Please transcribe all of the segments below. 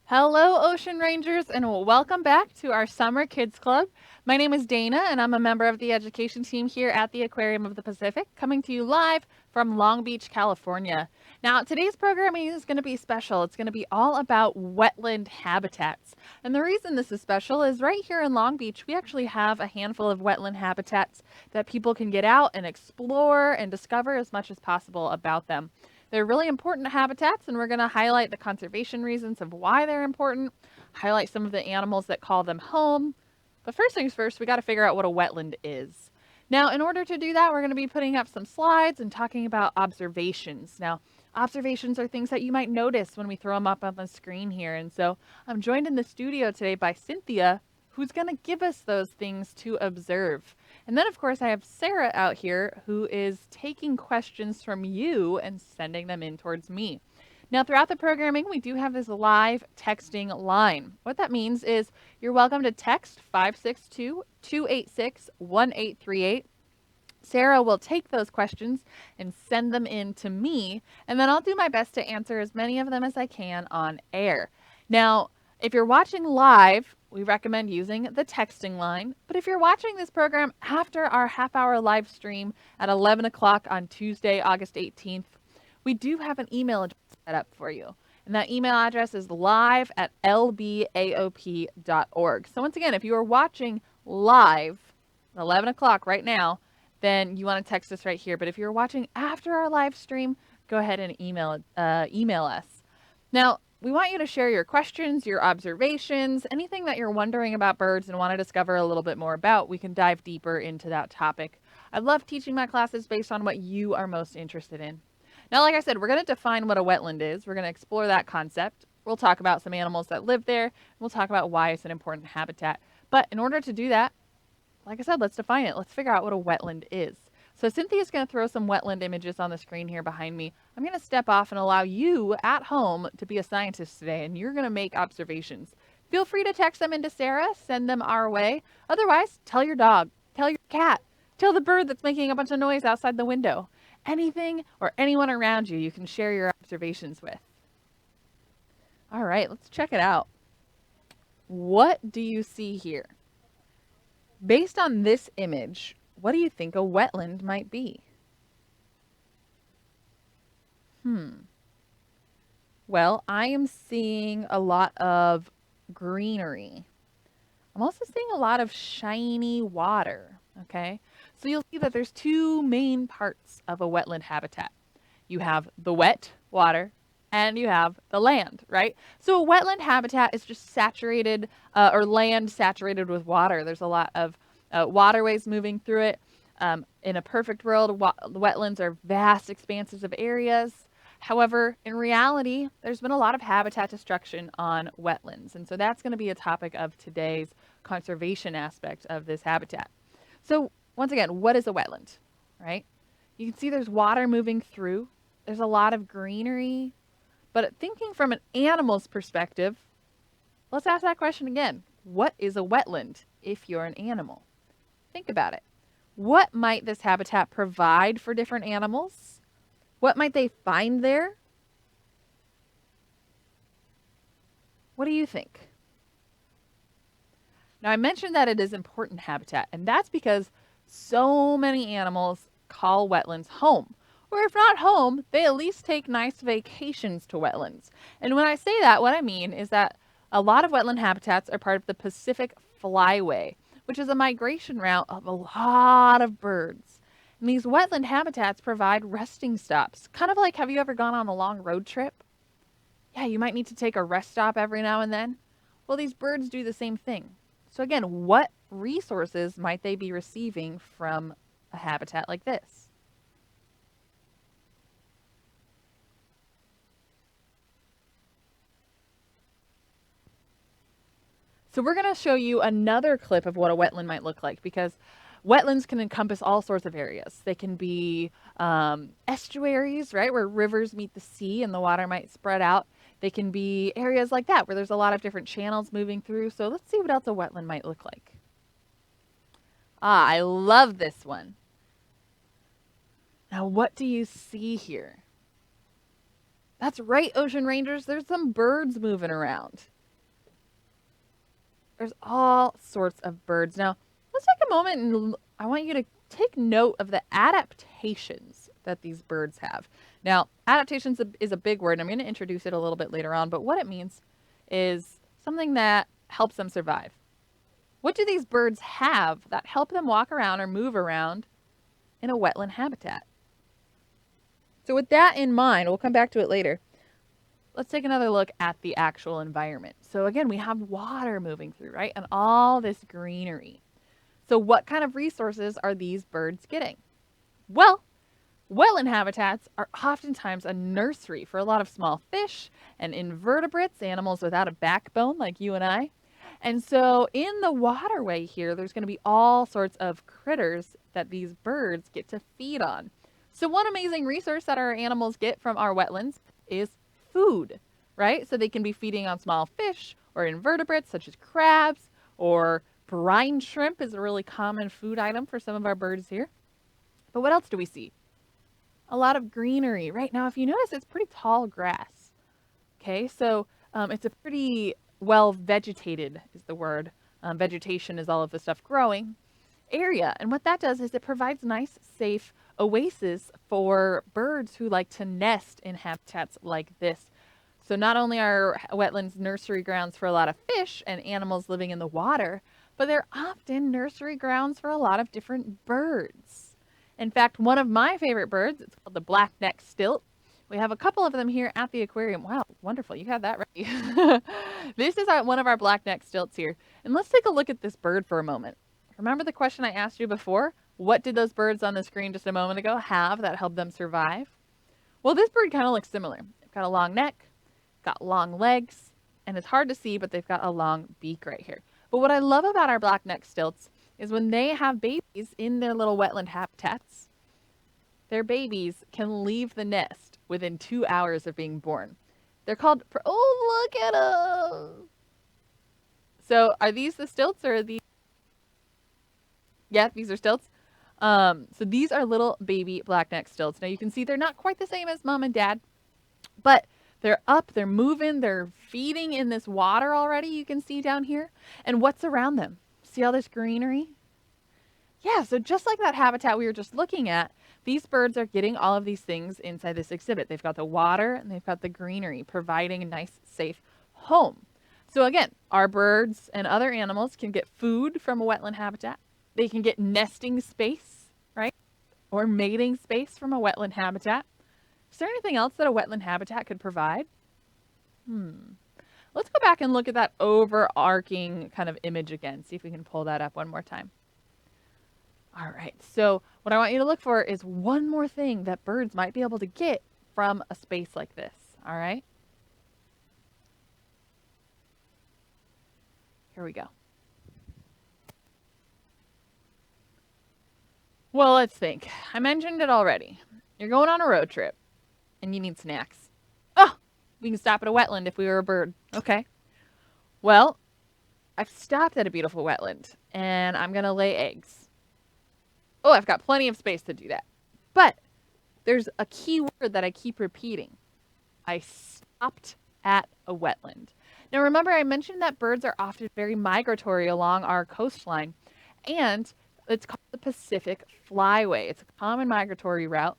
Hello, Ocean Rangers, and welcome back to our Summer Kids Club. My name is Dana, and I'm a member of the education team here at the Aquarium of the Pacific, coming to you live from Long Beach, California. Now, today's programming is going to be special. It's going to be all about wetland habitats. And the reason this is special is right here in Long Beach, we actually have a handful of wetland habitats that people can get out and explore and discover as much as possible about them. They're really important habitats, and we're going to highlight the conservation reasons of why they're important, highlight some of the animals that call them home. But first things first, we got to figure out what a wetland is. Now, in order to do that, we're going to be putting up some slides and talking about observations. Now, observations are things that you might notice when we throw them up on the screen here. And so I'm joined in the studio today by Cynthia, who's going to give us those things to observe. And then, of course, I have Sarah out here who is taking questions from you and sending them in towards me. Now, throughout the programming, we do have this live texting line. What that means is you're welcome to text 562-286-1838. Sarah will take those questions and send them in to me, and then I'll do my best to answer as many of them as I can on air. Now, if you're watching live, we recommend using the texting line. But if you're watching this program after our half-hour live stream at 11 o'clock on Tuesday, August 18th, we do have an email address set up for you. And that email address is live@lbaop.org. So once again, if you are watching live at 11 o'clock right now, then you want to text us right here. But if you're watching after our live stream, go ahead and email us. Now, we want you to share your questions, your observations, anything that you're wondering about birds and want to discover a little bit more about. We can dive deeper into that topic. I love teaching my classes based on what you are most interested in. Now, like I said, we're going to define what a wetland is. We're going to explore that concept. We'll talk about some animals that live there. And we'll talk about why it's an important habitat. But in order to do that, like I said, let's define it. Let's figure out what a wetland is. So Cynthia's going to throw some wetland images on the screen here behind me. I'm going to step off and allow you at home to be a scientist today, and you're going to make observations. Feel free to text them into Sarah, send them our way. Otherwise, tell your dog, tell your cat, tell the bird that's making a bunch of noise outside the window. Anything or anyone around you, you can share your observations with. All right, let's check it out. What do you see here? Based on this image, what do you think a wetland might be? Well, I am seeing a lot of greenery. I'm also seeing a lot of shiny water, okay? So you'll see that there's two main parts of a wetland habitat. You have the wet water and you have the land, right? So a wetland habitat is just saturated or land saturated with water. There's a lot of waterways moving through it. In a perfect world, wetlands are vast expanses of areas. However, in reality, there's been a lot of habitat destruction on wetlands. And so that's going to be a topic of today's conservation aspect of this habitat. So once again, what is a wetland, right? You can see there's water moving through. There's a lot of greenery. But thinking from an animal's perspective, let's ask that question again. What is a wetland if you're an animal? Think about it. What might this habitat provide for different animals? What might they find there? What do you think? Now, I mentioned that it is important habitat, and that's because so many animals call wetlands home. Or if not home, they at least take nice vacations to wetlands. And when I say that, what I mean is that a lot of wetland habitats are part of the Pacific Flyway, which is a migration route of a lot of birds. And these wetland habitats provide resting stops. Kind of like, have you ever gone on a long road trip? Yeah, you might need to take a rest stop every now and then. Well, these birds do the same thing. So again, what resources might they be receiving from a habitat like this? So we're going to show you another clip of what a wetland might look like, because wetlands can encompass all sorts of areas. They can be estuaries, right, where rivers meet the sea and the water might spread out. They can be areas like that where there's a lot of different channels moving through. So let's see what else a wetland might look like. Ah, I love this one. Now, what do you see here? That's right, Ocean Rangers. There's some birds moving around. There's all sorts of birds. Now, let's take a moment and I want you to take note of the adaptations that these birds have. Now, adaptations is a big word. I'm going to introduce it a little bit later on, but what it means is something that helps them survive. What do these birds have that help them walk around or move around in a wetland habitat? So with that in mind, we'll come back to it later. Let's take another look at the actual environment. So again, we have water moving through, right? And all this greenery. So what kind of resources are these birds getting? Well, wetland habitats are oftentimes a nursery for a lot of small fish and invertebrates, animals without a backbone like you and I. And so in the waterway here, there's going to be all sorts of critters that these birds get to feed on. So one amazing resource that our animals get from our wetlands is food, right? So they can be feeding on small fish or invertebrates such as crabs, or brine shrimp is a really common food item for some of our birds here. But what else do we see? A lot of greenery. Right now, if you notice, it's pretty tall grass. Okay, so it's a pretty well vegetated is the word. Vegetation is all of the stuff growing area. And what that does is it provides nice, safe oases for birds who like to nest in habitats like this. So not only are wetlands nursery grounds for a lot of fish and animals living in the water, but they're often nursery grounds for a lot of different birds. In fact, one of my favorite birds, it's called the black-necked stilt. We have a couple of them here at the aquarium. Wow, wonderful. You had that right. This is one of our black-necked stilts here. And let's take a look at this bird for a moment. Remember the question I asked you before? What did those birds on the screen just a moment ago have that helped them survive? Well, this bird kind of looks similar. They've got a long neck, got long legs, and it's hard to see, but they've got a long beak right here. But what I love about our black-necked stilts is when they have babies in their little wetland habitats, their babies can leave the nest within 2 hours of being born. They're called, oh, look at them. So are these the stilts or are these? Yeah, these are stilts. So these are little baby black-necked stilts. Now you can see they're not quite the same as mom and dad, but they're up, they're moving, they're feeding in this water already, you can see down here. And what's around them? See all this greenery? Yeah, so just like that habitat we were just looking at, these birds are getting all of these things inside this exhibit. They've got the water and they've got the greenery, providing a nice, safe home. So again, our birds and other animals can get food from a wetland habitat. They can get nesting space, right? Or mating space from a wetland habitat. Is there anything else that a wetland habitat could provide? Let's go back and look at that overarching kind of image again. See if we can pull that up one more time. All right, so what I want you to look for is one more thing that birds might be able to get from a space like this, all right? Here we go. Well, let's think. I mentioned it already. You're going on a road trip and you need snacks. Oh, we can stop at a wetland if we were a bird. Okay. Well, I've stopped at a beautiful wetland and I'm going to lay eggs. Oh, I've got plenty of space to do that. But there's a key word that I keep repeating. I stopped at a wetland. Now remember, I mentioned that birds are often very migratory along our coastline, and it's called the Pacific Flyway. It's a common migratory route,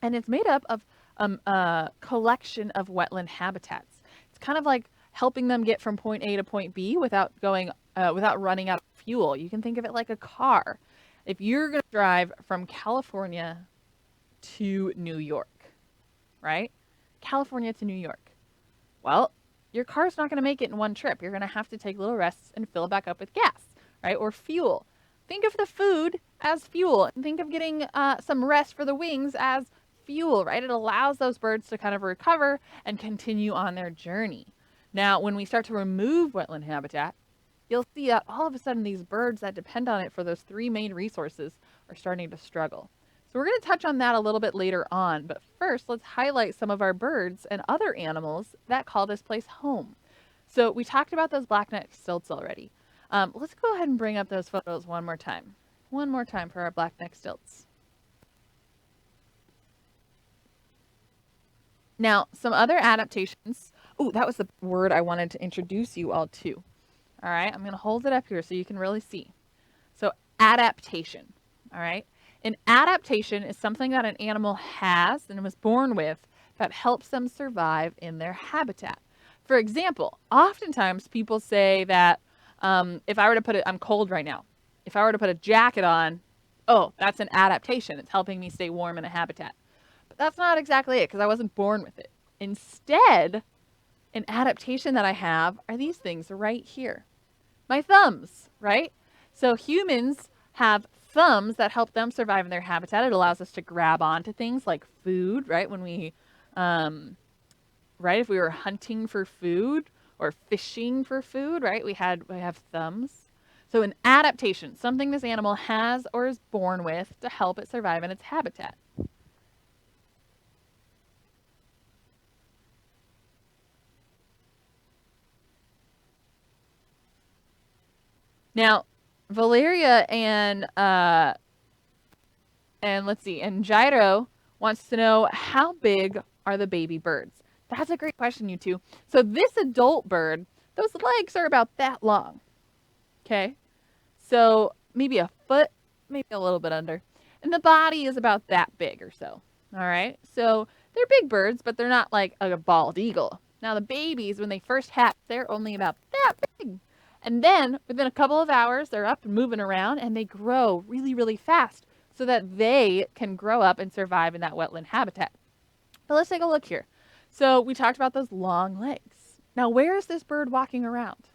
and it's made up of a collection of wetland habitats. It's kind of like helping them get from point A to point B without running out of fuel. You can think of it like a car. If you're going to drive from California to New York, right? California to New York. Well, your car's not going to make it in one trip. You're going to have to take little rests and fill it back up with gas, right? Or fuel. Think of the food as fuel, and think of getting some rest for the wings as fuel, right? It allows those birds to kind of recover and continue on their journey. Now, when we start to remove wetland habitat, you'll see that all of a sudden these birds that depend on it for those three main resources are starting to struggle. So we're going to touch on that a little bit later on, but first let's highlight some of our birds and other animals that call this place home. So we talked about those black-necked stilts already. Let's go ahead and bring up those photos one more time. One more time for our black-necked stilts. Now, some other adaptations. Oh, that was the word I wanted to introduce you all to. All right, I'm going to hold it up here so you can really see. So adaptation. All right. An adaptation is something that an animal has and was born with that helps them survive in their habitat. For example, oftentimes people say that if I were to put it, I'm cold right now. If I were to put a jacket on, oh, that's an adaptation. It's helping me stay warm in a habitat. But that's not exactly it because I wasn't born with it. Instead, an adaptation that I have are these things right here. My thumbs, right? So humans have thumbs that help them survive in their habitat. It allows us to grab onto things like food, right? When we, right, if we were hunting for food or fishing for food, right? We have thumbs. So an adaptation, something this animal has or is born with to help it survive in its habitat. Now, Valeria and let's see, and Jairo wants to know, how big are the baby birds? That's a great question, you two. So this adult bird, those legs are about that long. Okay. So maybe a foot, maybe a little bit under. And the body is about that big or so. All right. So they're big birds, but they're not like a bald eagle. Now the babies, when they first hatch, they're only about that big. And then within a couple of hours, they're up and moving around and they grow really, really fast so that they can grow up and survive in that wetland habitat. But let's take a look here. So we talked about those long legs. Now, where is this bird walking around?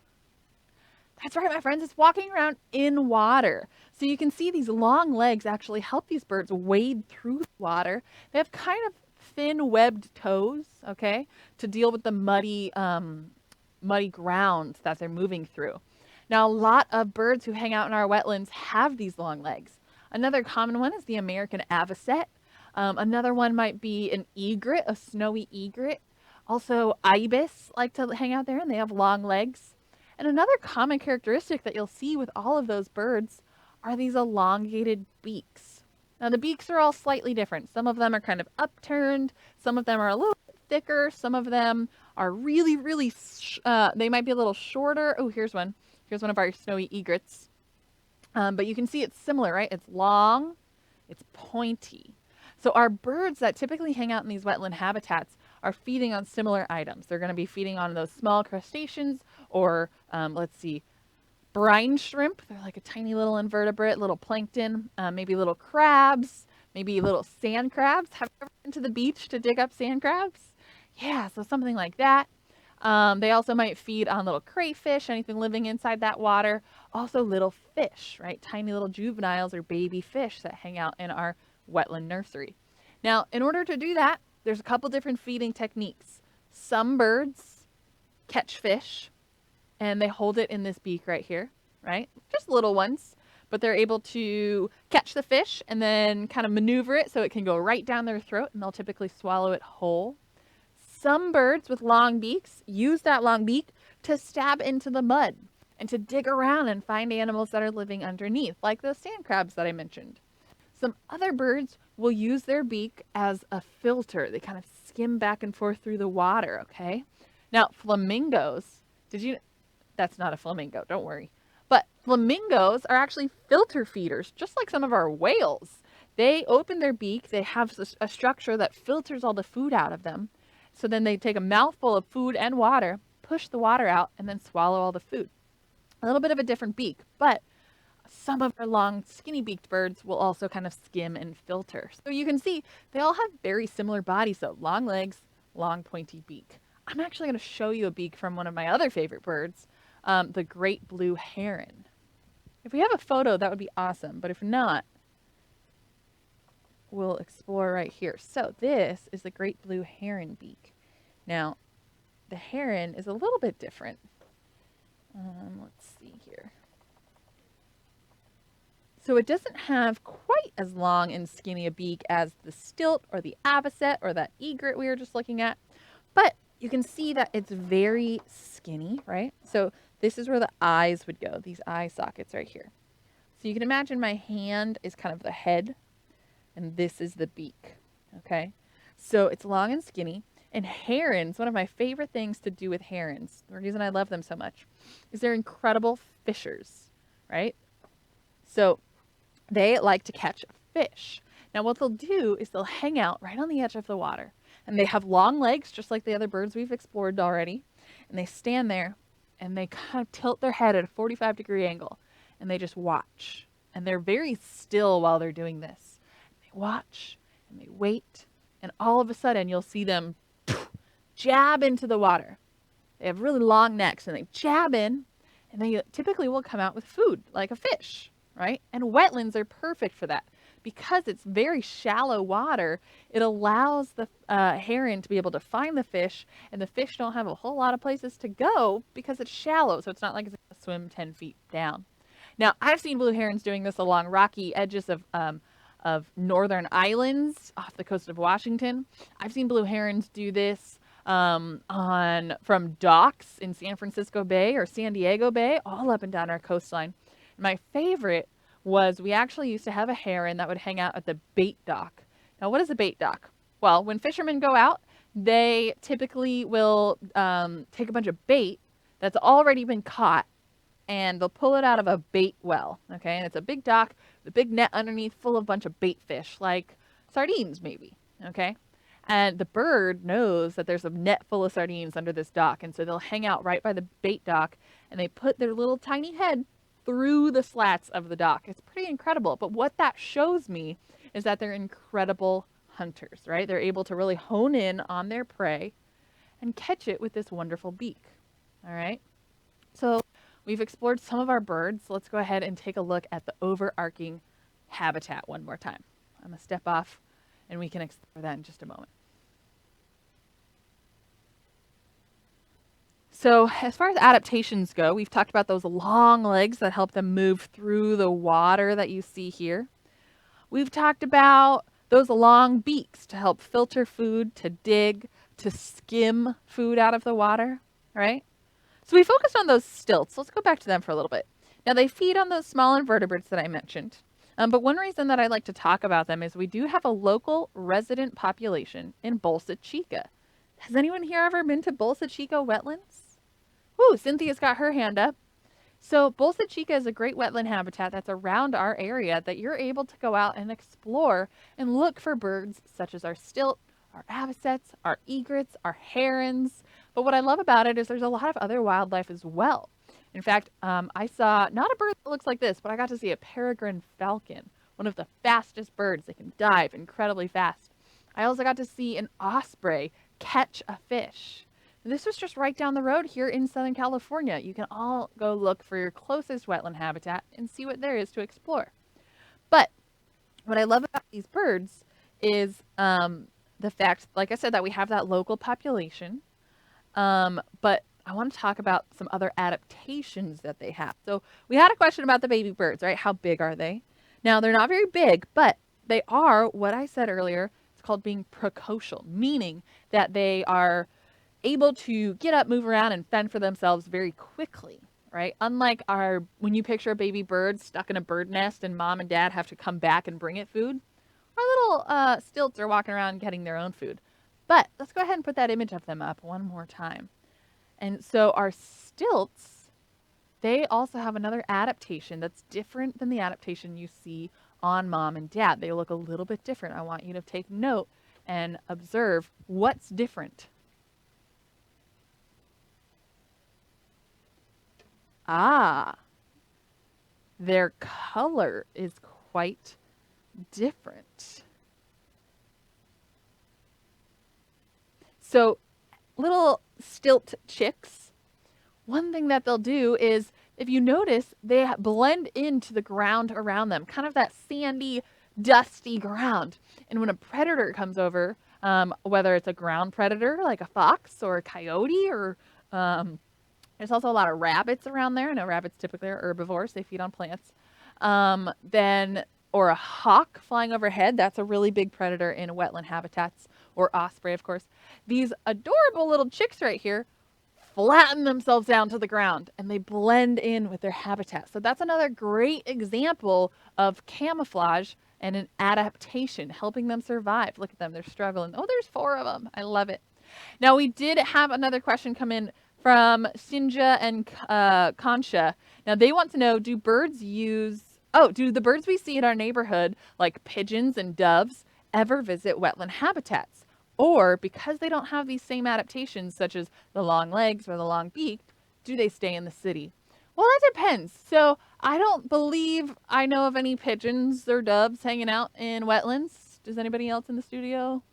That's right, my friends. It's walking around in water. So you can see these long legs actually help these birds wade through the water. They have kind of thin webbed toes, okay, to deal with the muddy ground that they're moving through. Now, a lot of birds who hang out in our wetlands have these long legs. Another common one is the American avocet. Another one might be an egret, a snowy egret. Also, ibis like to hang out there, and they have long legs. And another common characteristic that you'll see with all of those birds are these elongated beaks. Now, the beaks are all slightly different. Some of them are kind of upturned. Some of them are a little bit thicker. Some of them are really, really, they might be a little shorter. Oh, here's one. Here's one of our snowy egrets. But you can see it's similar, right? It's long, it's pointy. So our birds that typically hang out in these wetland habitats are feeding on similar items. They're going to be feeding on those small crustaceans or, let's see, brine shrimp. They're like a tiny little invertebrate, little plankton, maybe little crabs, maybe little sand crabs. Have you ever been to the beach to dig up sand crabs? Yeah, so something like that. They also might feed on little crayfish, anything living inside that water. Also little fish, right? Tiny little juveniles or baby fish that hang out in our wetland nursery. Now, in order to do that, there's a couple different feeding techniques. Some birds catch fish and they hold it in this beak right here, right? Just little ones, but they're able to catch the fish and then kind of maneuver it so it can go right down their throat, and they'll typically swallow it whole. Some birds with long beaks use that long beak to stab into the mud and to dig around and find animals that are living underneath, like those sand crabs that I mentioned. Some other birds will use their beak as a filter. They kind of skim back and forth through the water, okay? Now, flamingos, that's not a flamingo, don't worry. But flamingos are actually filter feeders, just like some of our whales. They open their beak, they have a structure that filters all the food out of them. So then they take a mouthful of food and water, push the water out, and then swallow all the food. A little bit of a different beak, but some of our long, skinny-beaked birds will also kind of skim and filter. So you can see they all have very similar bodies, so long legs, long, pointy beak. I'm actually going to show you a beak from one of my other favorite birds, the great blue heron. If we have a photo, that would be awesome, but if not, we'll explore right here. So this is the great blue heron beak. Now, the heron is a little bit different. Let's see here. So it doesn't have quite as long and skinny a beak as the stilt or the avocet or that egret we were just looking at, but you can see that it's very skinny, right? So this is where the eyes would go, these eye sockets right here. So you can imagine my hand is kind of the head, and this is the beak, okay? So it's long and skinny, And herons, one of my favorite things to do with herons, the reason I love them so much, is they're incredible fishers, right? So they like to catch fish. Now, what they'll do is they'll hang out right on the edge of the water, and they have long legs, just like the other birds we've explored already. And they stand there and they kind of tilt their head at a 45-degree angle, and they just watch. And they're very still while they're doing this. They watch and they wait, and all of a sudden you'll see them jab into the water. They have really long necks, and they jab in, and they typically will come out with food, like a fish, right? And wetlands are perfect for that. Because it's very shallow water, it allows the heron to be able to find the fish, and the fish don't have a whole lot of places to go because it's shallow, so it's not like it's going to swim 10 feet down. Now, I've seen blue herons doing this along rocky edges of northern islands off the coast of Washington. I've seen blue herons do this from docks in San Francisco Bay or San Diego Bay, all up and down our coastline. My favorite was we actually used to have a heron that would hang out at the bait dock. Now, what is a bait dock? Well, when fishermen go out, they typically will take a bunch of bait that's already been caught, and they'll pull it out of a bait well, okay? And it's a big dock, the big net underneath full of a bunch of bait fish, like sardines maybe, okay? And the bird knows that there's a net full of sardines under this dock, and so they'll hang out right by the bait dock, and they put their little tiny head through the slats of the dock. It's pretty incredible. But what that shows me is that they're incredible hunters, right? They're able to really hone in on their prey and catch it with this wonderful beak. All right. So we've explored some of our birds. Let's go ahead and take a look at the overarching habitat one more time. I'm going to step off and we can explore that in just a moment. So as far as adaptations go, we've talked about those long legs that help them move through the water that you see here. We've talked about those long beaks to help filter food, to dig, to skim food out of the water, right? So we focused on those stilts. Let's go back to them for a little bit. Now they feed on those small invertebrates that I mentioned. But one reason that I like to talk about them is we do have a local resident population in Bolsa Chica. Has anyone here ever been to Bolsa Chica wetlands? Woo, Cynthia's got her hand up. So Bolsa Chica is a great wetland habitat that's around our area that you're able to go out and explore and look for birds such as our stilt, our avocets, our egrets, our herons. But what I love about it is there's a lot of other wildlife as well. In fact, I saw not a bird that looks like this, but I got to see a peregrine falcon, one of the fastest birds. They can dive incredibly fast. I also got to see an osprey catch a fish. This was just right down the road here in Southern California. You can all go look for your closest wetland habitat and see what there is to explore. But what I love about these birds is the fact, like I said, that we have that local population. But I want to talk about some other adaptations that they have. So we had a question about the baby birds, right? How big are they? Now, they're not very big, but they are what I said earlier. It's called being precocial, meaning that they are able to get up, move around, and fend for themselves very quickly, right? Unlike when you picture a baby bird stuck in a bird nest and mom and dad have to come back and bring it food, our little stilts are walking around getting their own food. But let's go ahead and put that image of them up one more time. And so our stilts, they also have another adaptation that's different than the adaptation you see on mom and dad. They look a little bit different. I want you to take note and observe what's different. Their color is quite different. So little stilt chicks, one thing that they'll do is, if you notice, they blend into the ground around them, kind of that sandy, dusty ground. And when a predator comes over, whether it's a ground predator like a fox or a coyote, or there's also a lot of rabbits around there. I know rabbits typically are herbivores. They feed on plants. Or a hawk flying overhead. That's a really big predator in wetland habitats. Or osprey, of course. These adorable little chicks right here flatten themselves down to the ground and they blend in with their habitat. So that's another great example of camouflage and an adaptation, helping them survive. Look at them. They're struggling. Oh, there's 4 of them. I love it. Now, we did have another question come in from Sinja and Kansha. Now, they want to know, do the birds we see in our neighborhood, like pigeons and doves, ever visit wetland habitats? Or because they don't have these same adaptations, such as the long legs or the long beak, do they stay in the city? Well, that depends. So I don't believe I know of any pigeons or doves hanging out in wetlands. Does anybody else in the studio?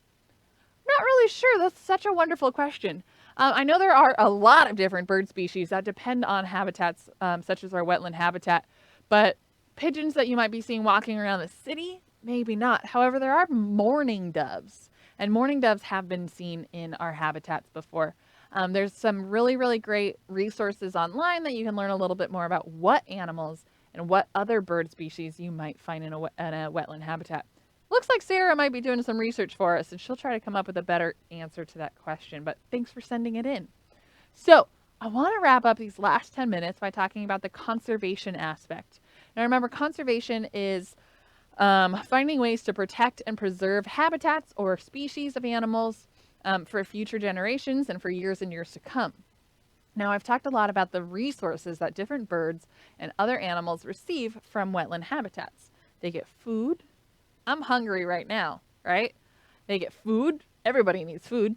Not really sure. That's such a wonderful question. I know there are a lot of different bird species that depend on habitats, such as our wetland habitat, but pigeons that you might be seeing walking around the city, maybe not. However, there are mourning doves, and mourning doves have been seen in our habitats before. There's some really, really great resources online that you can learn a little bit more about what animals and what other bird species you might find in a wetland habitat. Looks like Sarah might be doing some research for us, and she'll try to come up with a better answer to that question, but thanks for sending it in. So, I want to wrap up these last 10 minutes by talking about the conservation aspect. Now, remember, conservation is finding ways to protect and preserve habitats or species of animals for future generations and for years and years to come. Now, I've talked a lot about the resources that different birds and other animals receive from wetland habitats. They get food. I'm hungry right now, right? They get food. Everybody needs food.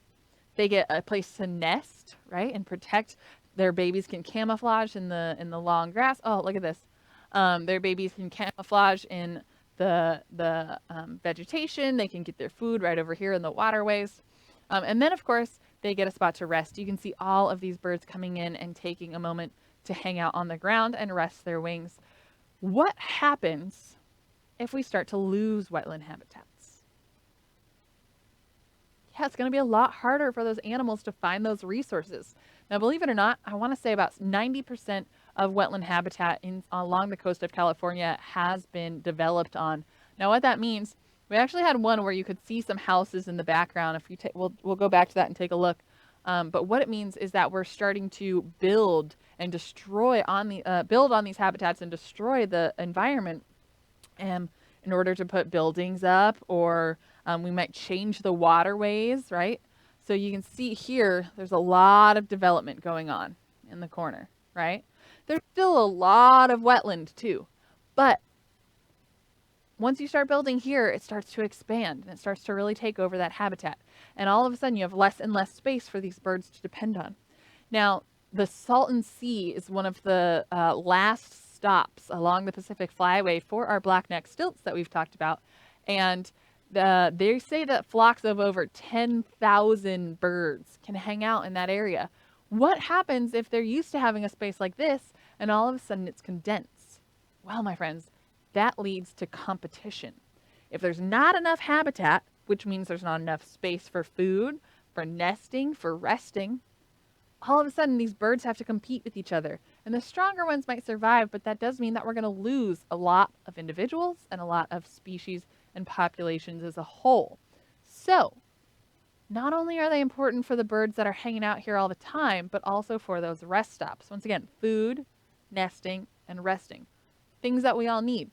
They get a place to nest, right, and protect. Their babies can camouflage in the long grass. Oh, look at this. Their babies can camouflage in the vegetation. They can get their food right over here in the waterways. And then, of course, they get a spot to rest. You can see all of these birds coming in and taking a moment to hang out on the ground and rest their wings. What happens if we start to lose wetland habitats? Yeah, it's going to be a lot harder for those animals to find those resources. Now, believe it or not, I want to say about 90% of wetland habitat along the coast of California has been developed on. Now, what that means, we actually had one where you could see some houses in the background. If you we'll go back to that and take a look. But what it means is that we're starting to build and destroy build on these habitats and destroy the environment in order to put buildings up, or we might change the waterways, right? So you can see here, there's a lot of development going on in the corner, right? There's still a lot of wetland too, but once you start building here, it starts to expand and it starts to really take over that habitat. And all of a sudden you have less and less space for these birds to depend on. Now, the Salton Sea is one of the last stops along the Pacific Flyway for our blackneck stilts that we've talked about. And they say that flocks of over 10,000 birds can hang out in that area. What happens if they're used to having a space like this and all of a sudden it's condensed? Well, my friends, that leads to competition. If there's not enough habitat, which means there's not enough space for food, for nesting, for resting, all of a sudden these birds have to compete with each other. And the stronger ones might survive, but that does mean that we're going to lose a lot of individuals and a lot of species and populations as a whole. So, not only are they important for the birds that are hanging out here all the time, but also for those rest stops. Once again, food, nesting, and resting. Things that we all need,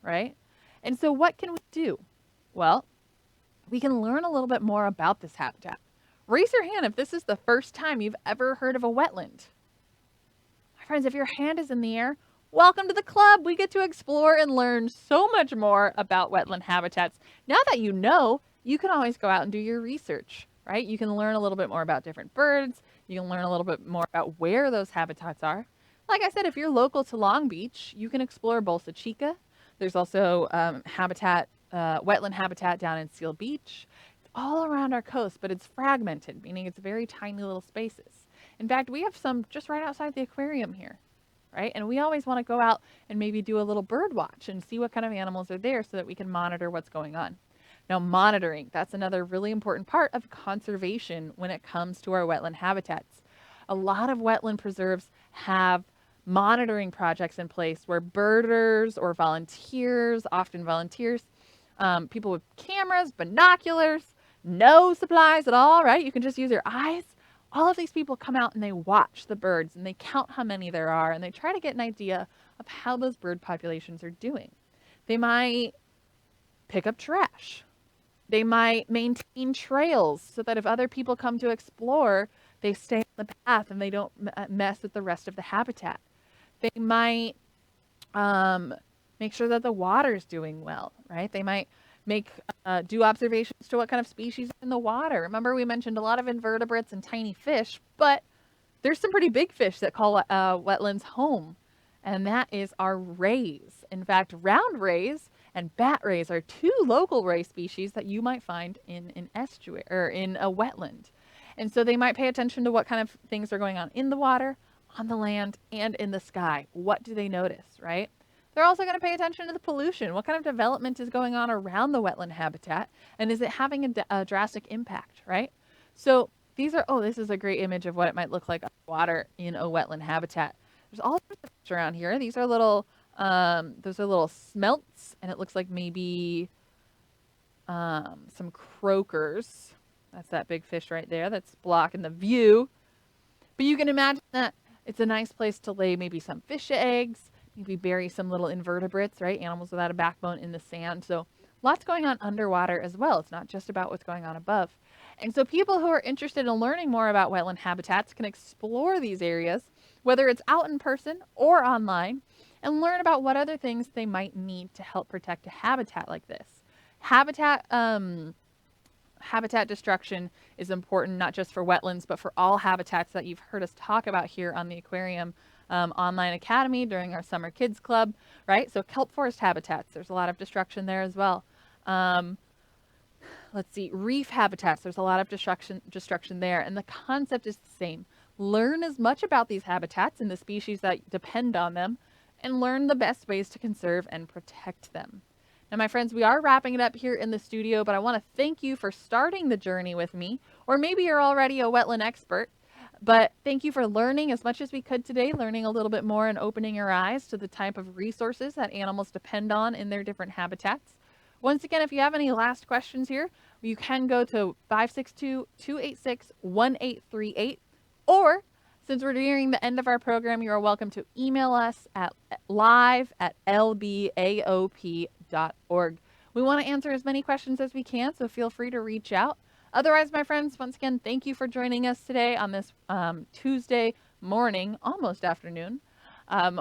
right? And so what can we do? Well, we can learn a little bit more about this habitat. Raise your hand if this is the first time you've ever heard of a wetland. My friends, if your hand is in the air, welcome to the club. We get to explore and learn so much more about wetland habitats. Now that you know, you can always go out and do your research, right? You can learn a little bit more about different birds. You can learn a little bit more about where those habitats are. Like I said, if you're local to Long Beach, you can explore Bolsa Chica. There's also wetland habitat down in Seal Beach. It's all around our coast, but it's fragmented, meaning it's very tiny little spaces. In fact, we have some just right outside the aquarium here, right? And we always want to go out and maybe do a little bird watch and see what kind of animals are there so that we can monitor what's going on. Now, monitoring, that's another really important part of conservation when it comes to our wetland habitats. A lot of wetland preserves have monitoring projects in place where birders or volunteers, often volunteers, people with cameras, binoculars, no supplies at all, right? You can just use your eyes. All of these people come out and they watch the birds and they count how many there are and they try to get an idea of how those bird populations are doing. They might pick up trash. They might maintain trails so that if other people come to explore, they stay on the path and they don't mess with the rest of the habitat. They might um, make sure that the water's doing well, right? They might make do observations to what kind of species are in the water. Remember, we mentioned a lot of invertebrates and tiny fish, but there's some pretty big fish that call wetlands home, and that is our rays. In fact, round rays and bat rays are two local ray species that you might find in an estuary or in a wetland. And so they might pay attention to what kind of things are going on in the water, on the land, and in the sky. What do they notice, right? They're also going to pay attention to the pollution. What kind of development is going on around the wetland habitat? And is it having a drastic impact, right? So these are, oh, this is a great image of what it might look like underwater in a wetland habitat. There's all sorts of fish around here. These are little, those are little smelts, and it looks like maybe some croakers. That's that big fish right there that's blocking the view. But you can imagine that it's a nice place to lay maybe some fish eggs, maybe bury some little invertebrates, right? Animals without a backbone in the sand. So lots going on underwater as well. It's not just about what's going on above. And so people who are interested in learning more about wetland habitats can explore these areas, whether it's out in person or online, and learn about what other things they might need to help protect a habitat like this. Habitat destruction is important not just for wetlands, but for all habitats that you've heard us talk about here on the Aquarium Online Academy during our Summer Kids Club, right? So kelp forest habitats, there's a lot of destruction there as well. Let's see, reef habitats, there's a lot of destruction there. And the concept is the same. Learn as much about these habitats and the species that depend on them, and learn the best ways to conserve and protect them. Now, my friends, we are wrapping it up here in the studio, but I want to thank you for starting the journey with me. Or maybe you're already a wetland expert, but thank you for learning as much as we could today, learning a little bit more and opening your eyes to the type of resources that animals depend on in their different habitats. Once again, if you have any last questions here, you can go to 562-286-1838, or since we're nearing the end of our program, you are welcome to email us at live@lbaop.org. We want to answer as many questions as we can, so feel free to reach out. Otherwise, my friends, once again, thank you for joining us today on this Tuesday morning, almost afternoon.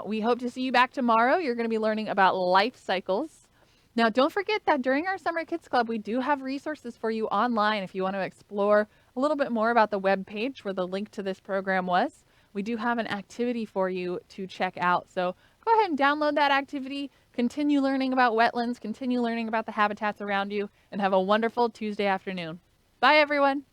We hope to see you back tomorrow. You're going to be learning about life cycles. Now, don't forget that during our Summer Kids Club, we do have resources for you online if you want to explore a little bit more about the web page where the link to this program was. We do have an activity for you to check out. So go ahead and download that activity, continue learning about wetlands, continue learning about the habitats around you, and have a wonderful Tuesday afternoon. Bye, everyone.